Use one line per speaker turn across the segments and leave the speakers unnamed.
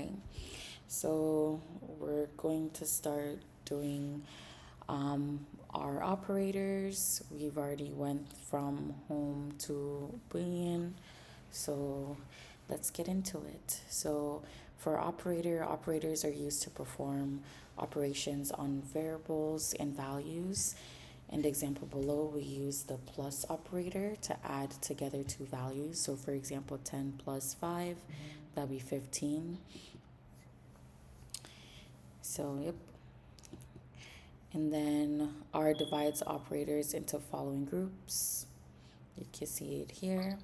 right. So we're going to start doing our operators. We've already went from home to boolean. So let's get into it. So for operator, operators are used to perform operations on variables and values. In the example below, we use the plus operator to add together two values. So for example, 10 plus 5, that'd be 15. So, yep. And then R divides operators into following groups. You can see it here.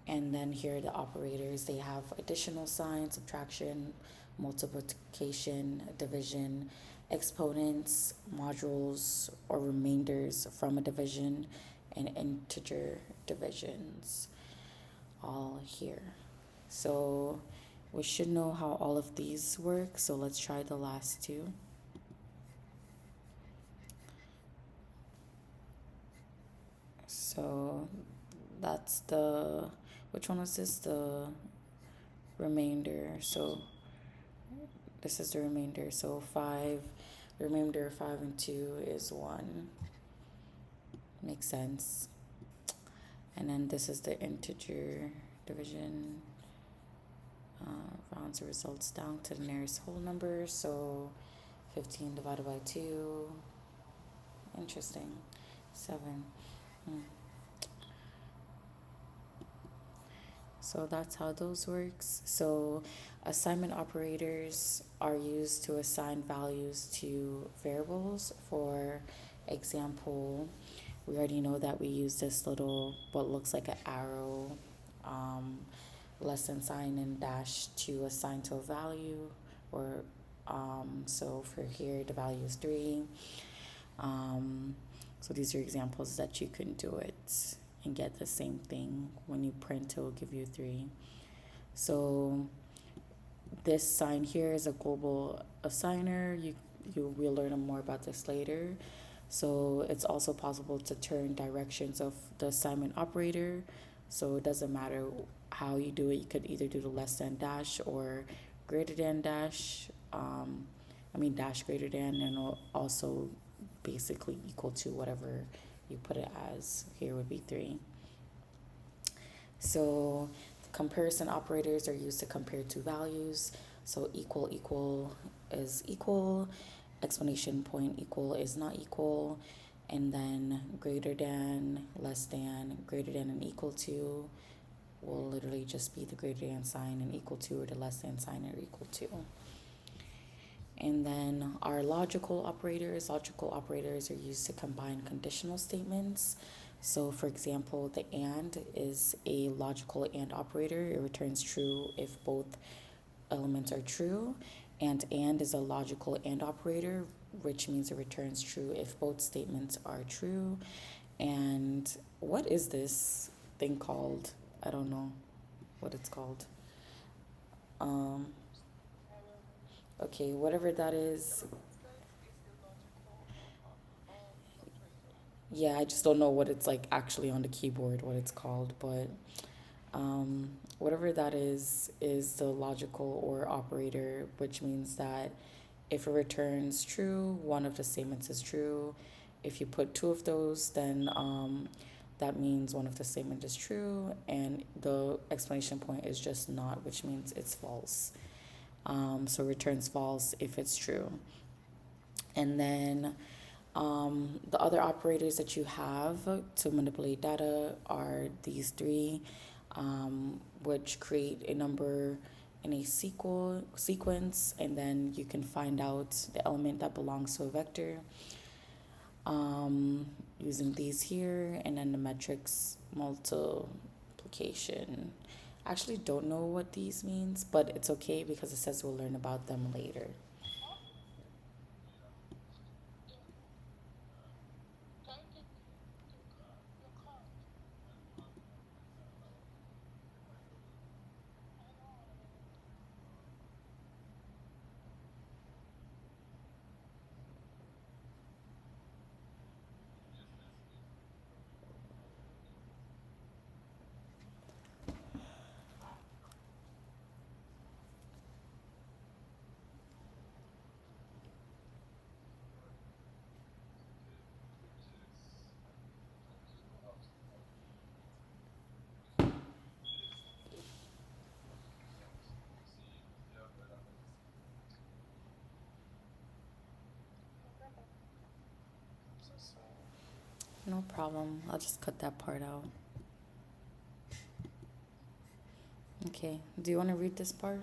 And then here are the operators. They have additional signs, subtraction, multiplication, division, exponents, modules, or remainders from a division, and integer divisions, all here. So we should know how all of these work. So let's try the last two. So that's which one was this? The remainder. So this is the remainder. So 5, the remainder of 5 and 2 is 1. Makes sense. And then this is the integer division. Rounds the results down to the nearest whole number. So 15 divided by 2. Interesting. 7. So that's how those works. So assignment operators are used to assign values to variables. For example, we already know that we use this little, what looks like an arrow, less than sign and dash to assign to a value. Or so for here, the value is 3. So these are examples that you can do it and get the same thing. When you print, it will give you 3. So this sign here is a global assigner. We'll learn more about this later. So it's also possible to turn directions of the assignment operator. So it doesn't matter how you do it. You could either do the less than dash or greater than dash. Dash greater than, and also basically equal to whatever you put it as. Here would be 3. So comparison operators are used to compare two values. So equal is equal, explanation point equal is not equal, and then greater than, less than, greater than, and equal to will literally just be the greater than sign, and equal to or the less than sign or equal to. And then our logical operators are used to combine conditional statements. So for example, the AND is a logical AND operator. It returns true if both elements are true. And is a logical AND operator, which means it returns true if both statements are true. And what is this thing called? I don't know what it's called. Okay, whatever that is. Yeah, I just don't know what it's like actually on the keyboard, what it's called, but whatever that is the logical or operator, which means that if it returns true, one of the statements is true. If you put two of those, then that means one of the statements is true, and the explanation point is just not, which means it's false. So returns false if it's true. And then the other operators that you have to manipulate data are these 3, which create a number in a sequence, and then you can find out the element that belongs to a vector using these here, and then the matrix multiplication. I actually don't know what these means, but it's okay because it says we'll learn about them later. No problem. I'll just cut that part out. Okay. Do you want to read this part?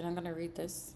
And I'm going to read this.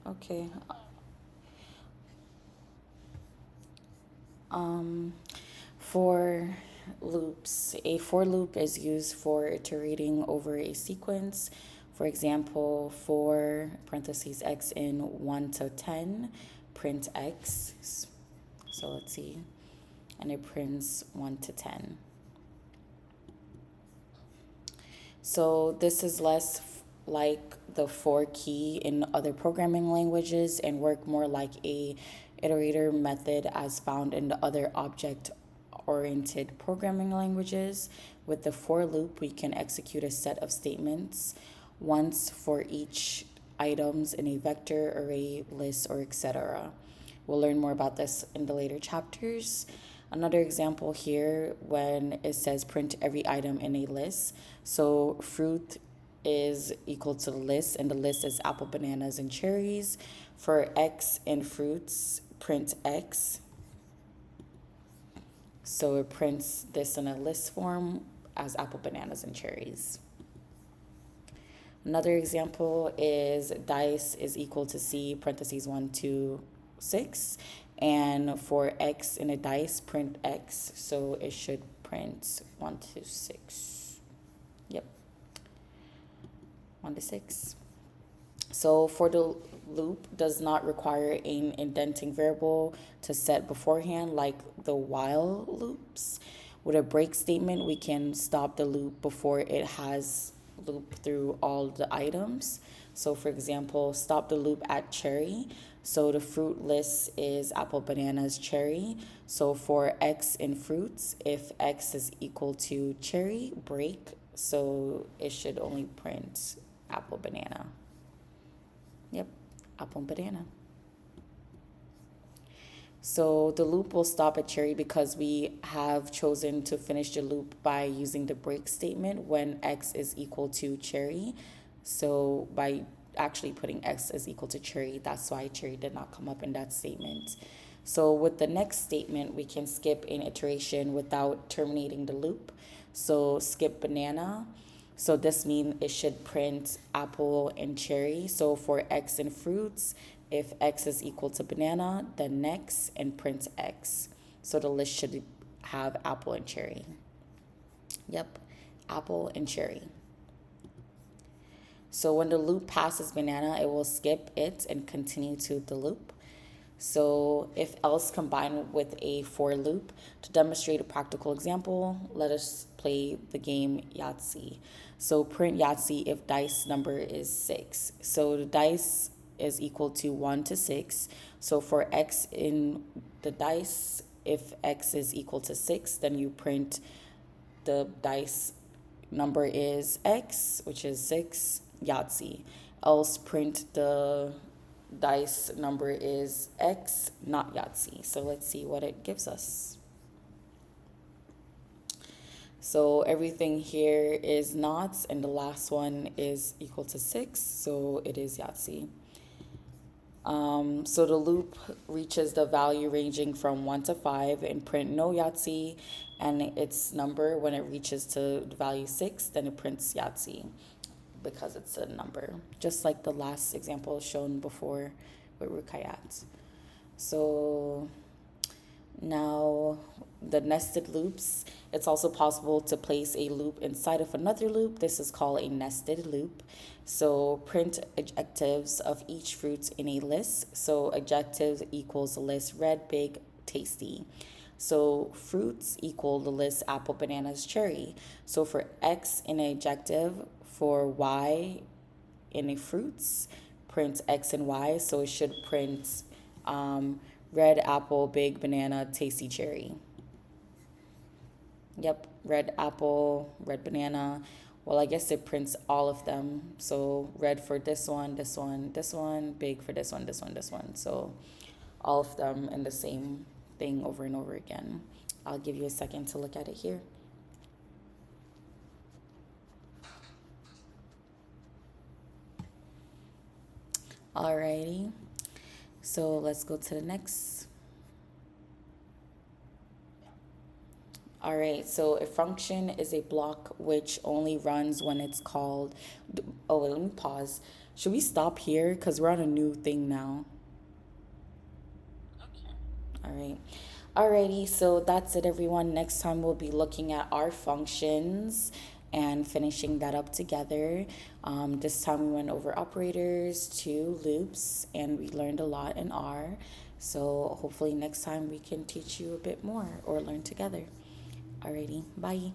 Okay. Um, for loops, a for loop is used for iterating over a sequence. For example, for parentheses x in 1 to 10, print x. So let's see. And it prints 1 to 10. So this is less like the for key in other programming languages and work more like a iterator method as found in the other object oriented programming languages. With the for loop, we can execute a set of statements once for each items in a vector, array, list, or etc. We'll learn more about this in the later chapters. Another example here when it says print every item in a list. So fruit is equal to the list, and the list is apple, bananas, and cherries. For X in fruits, print X. So it prints this in a list form as apple, bananas, and cherries. Another example is dice is equal to C, parentheses 1, 2, 6. And for X in a dice, print X. So it should print 1 to 6. Yep. 1 to 6. So for the loop does not require an indenting variable to set beforehand like the while loops. With a break statement, we can stop the loop before it has looped through all the items. So for example, stop the loop at cherry. So the fruit list is apple, bananas, cherry. So for X in fruits, if X is equal to cherry, break. So it should only print apple, banana. Yep, apple and banana. So the loop will stop at cherry because we have chosen to finish the loop by using the break statement when X is equal to cherry. So by actually putting X is equal to cherry, that's why cherry did not come up in that statement. So with the next statement, we can skip an iteration without terminating the loop. So skip banana. So this means it should print apple and cherry. So for X in fruits, if X is equal to banana, then next and print X. So the list should have apple and cherry. Yep, apple and cherry. So when the loop passes banana, it will skip it and continue to the loop. So if else combined with a for loop, to demonstrate a practical example, let us play the game Yahtzee. So print Yahtzee if dice number is 6. So the dice is equal to 1 to 6. So for X in the dice, if X is equal to 6, then you print the dice number is X, which is 6, Yahtzee. Else print the dice number is X, not Yahtzee. So let's see what it gives us. So everything here is knots, and the last one is equal to 6, so it is Yahtzee. So the loop reaches the value ranging from 1 to 5 and print no Yahtzee, and its number, when it reaches to the value 6, then it prints Yahtzee because it's a number, just like the last example shown before with Rukayat. So now the nested loops, it's also possible to place a loop inside of another loop. This is called a nested loop. So print adjectives of each fruit in a list. So adjective equals the list red, big, tasty. So fruits equal the list apple, bananas, cherry. So for X in an adjective, for Y in a fruits, print X and Y. So it should print red apple, big banana, tasty cherry. Yep, red apple, red banana. Well, I guess it prints all of them. So red for this one, this one, this one, big for this one, this one, this one. So all of them in the same thing over and over again. I'll give you a second to look at it here. Alrighty, so let's go to the next. All right, so a function is a block which only runs when it's called. Oh, let me pause. Should we stop here? Because we're on a new thing now. Okay. All right. Alrighty, so that's it, everyone. Next time we'll be looking at our functions and finishing that up together. This time we went over operators, 2 loops, and we learned a lot in R. So hopefully next time we can teach you a bit more or learn together. Alrighty, bye.